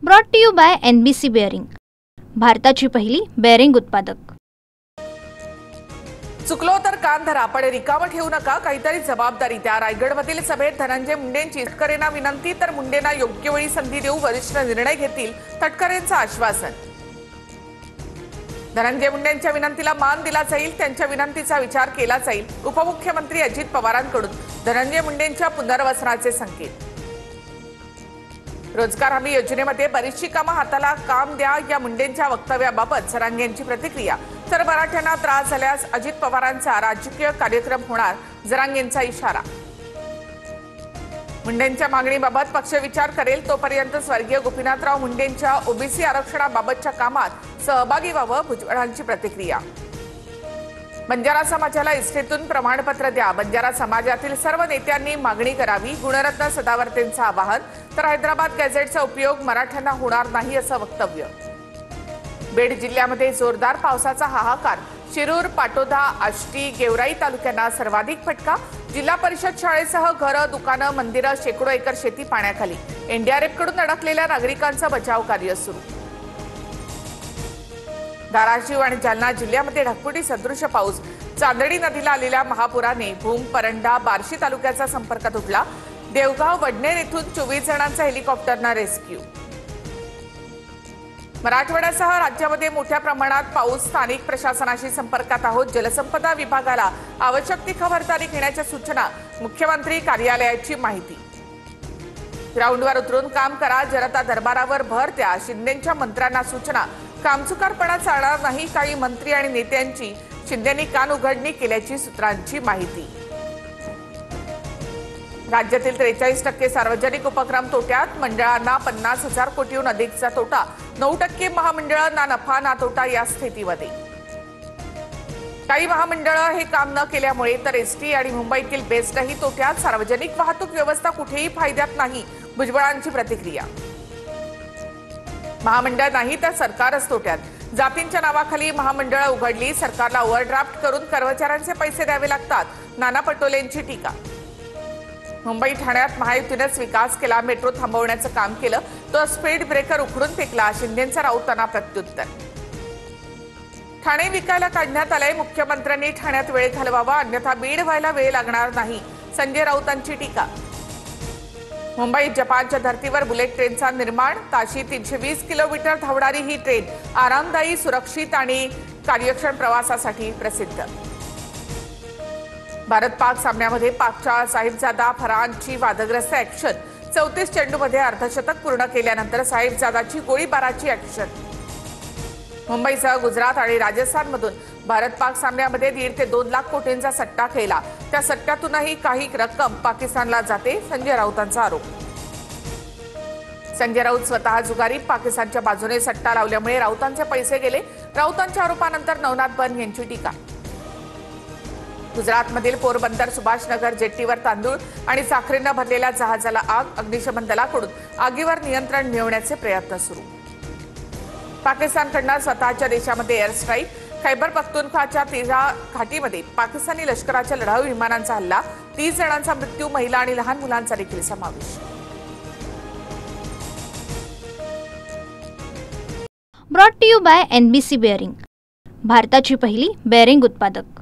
Brought to you by NBC bearing, भारताची पहिली bearing उत्पादक। चुकलो तर कान धरा, पण रिकामं ठेवू नका, काहीतरी जबाबदारी द्या। रायगडमधील सभेत धनंजय मुंडेंची तटकरेंना विनंती, तर मुंडेंना योग्य वेळी संधी देऊ, वरिष्ठ निर्णय घेतील, तटकरेंचं आश्वासन। धनंजय मुंडेंच्या विनंतीला मान दिला जाईल, त्यांच्या विनंतीचा विचार केला जाईल। उपमुख्यमंत्री अजित पवारांकडून धनंजय मुंडेंच्या पुनर्वसनाचे संकेत। रोजगार हमी योजनेमध्ये बरीचशी कामं हाताला काम द्या या मुंडेंच्या वक्तव्याबाबत जरांगेंची प्रतिक्रिया। तर मराठ्यांना त्रास झाल्यास अजित पवारांचा राजकीय कार्यक्रम होणार, जरांगेंचा इशारा। मुंडेंच्या मागणीबाबत पक्ष विचार करेल, तोपर्यंत स्वर्गीय गोपीनाथराव मुंडेंच्या ओबीसी आरक्षणाबाबतच्या कामात सहभागी व्हावं, भुजबळांची प्रतिक्रिया। बंजारा समाजाला इस्टेतून प्रमाणपत्र द्या, बंजारा समाजातील सर्व नेत्यांनी मागणी करावी, गुणरत्न सदावर्तेंचं आवाहन। तर हैदराबाद गॅझेटचा उपयोग मराठ्यांना होणार नाही असं वक्तव्य। बीड जिल्ह्यामध्ये जोरदार पावसाचा हाहाकार, शिरूर, पाटोदा, आष्टी, गेवराई तालुक्यांना सर्वाधिक फटका। जिल्हा परिषद शाळेसह घरं, दुकानं, मंदिरं, शेकडो एकर शेती पाण्याखाली। NDRF कडून अडकलेल्या नागरिकांचा बचाव कार्य सुरू। धाराशिव आणि जालना जिल्ह्यामध्ये ढगफुटी सदृश पाऊस, चांदणी नदीला आलेल्या महापुराने भूम, परंडा, बार्शी तालुक्याचा संपर्क तुटला। देवगाव, वडनेर येथून 24 जणांचा हेलिकॉप्टरनं रेस्क्यू। मराठवाड्यासह राज्यामध्ये मोठ्या प्रमाणात पाऊस, स्थानिक प्रशासनाशी संपर्कात आहोत। जलसंपदा विभागाला आवश्यक ती खबरदारी घेण्याच्या सूचना, मुख्यमंत्री कार्यालयाची माहिती। ग्राउंडवर उतरून काम करा, जनता दरबारावर भर द्या, शिंदेंच्या मंत्र्यांना सूचना। कामचुकारपणा चालणार नाही, काही मंत्री आणि नेत्यांची शिंदेंनी कान उघडणी केल्याची सूत्रांची माहिती। राज्यातील 43% सार्वजनिक उपक्रम तोट्यात, मंडळांना 50,000 कोटीहून अधिकचा तोटा। 9% महामंडळं ना नफा ना तोटा या स्थितीमध्ये। काही महामंडळं हे काम न केल्यामुळे तर एसटी आणि मुंबईतील बेस्टही तोट्यात। सार्वजनिक वाहतूक व्यवस्था कुठेही फायद्यात नाही, भुजबळांची प्रतिक्रिया। महामंडळ नाही तर सरकारच तोट्यात, जातींच्या नावाखाली महामंडळं उघडली, सरकारला ओव्हरड्राफ्ट करून कर्मचाऱ्यांचे पैसे द्यावे लागतात, नाना पटोलेंची टीका। मुंबई ठाण्यात महायुतीनेच विकास केला, मेट्रो थांबवण्याचं काम केलं, तो स्पीड ब्रेकर उखडून फेकला, शिंदेंचा राऊतांना प्रत्युत्तर। ठाणे विकायला काढण्यात आलंय, मुख्यमंत्र्यांनी ठाण्यात वेळ घालवावा, अन्यथा बीड व्हायला वेळ लागणार नाही, संजय राऊतांची टीका। मुंबईत जपानच्या धर्तीवर बुलेट ट्रेनचा निर्माण, ताशी 320 किलोमीटर धावणारी ही ट्रेन आरामदायी, सुरक्षित आणि कार्यक्षम प्रवासासाठी प्रसिद्ध। भारत-पाक सामन्यामध्ये पाकच्या साहिबजादा फरहानची वादग्रस्त ॲक्शन, 34 चेंडूमध्ये अर्धशतक पूर्ण केल्यानंतर साहिबजादाची गोळीबाराची ॲक्शन। मुंबईसह गुजरात आणि राजस्थानमधून भारत-पाक सामन्यामध्ये 1.5 ते 2 लाख कोटींचा सट्टा खेळला, त्या सट्ट्यातूनही काही रक्कम पाकिस्तानला जाते, संजय राऊतांचा आरोप। संजय राऊत स्वतः जुगारी, पाकिस्तानच्या बाजूने सट्टा लावल्यामुळे राऊतांचे पैसे गेले, राऊतांच्या आरोपानंतर नवनाथ बन यांची टीका। गुजरातमधील पोरबंदर सुभाषनगर जेट्टीवर तांदूळ आणि साखरेनं भरलेल्या जहाजाला आग, अग्निशमन दलाकडून आगीवर नियंत्रण मिळवण्याचे प्रयत्न सुरू। पाकिस्तानकडून स्वतःच्या देशामध्ये एअर स्ट्राईक, खैबर पख्तूनख्वाच्या 13 घाटीमध्ये पाकिस्तानी लष्कराच्या लढाऊ विमानांचा हल्ला, 30 जणांचा मृत्यू, महिला आणि लहान मुलांचा देखील समावेश। Brought to you by NBC bearing, भारताची पहिली बेअरिंग उत्पादक।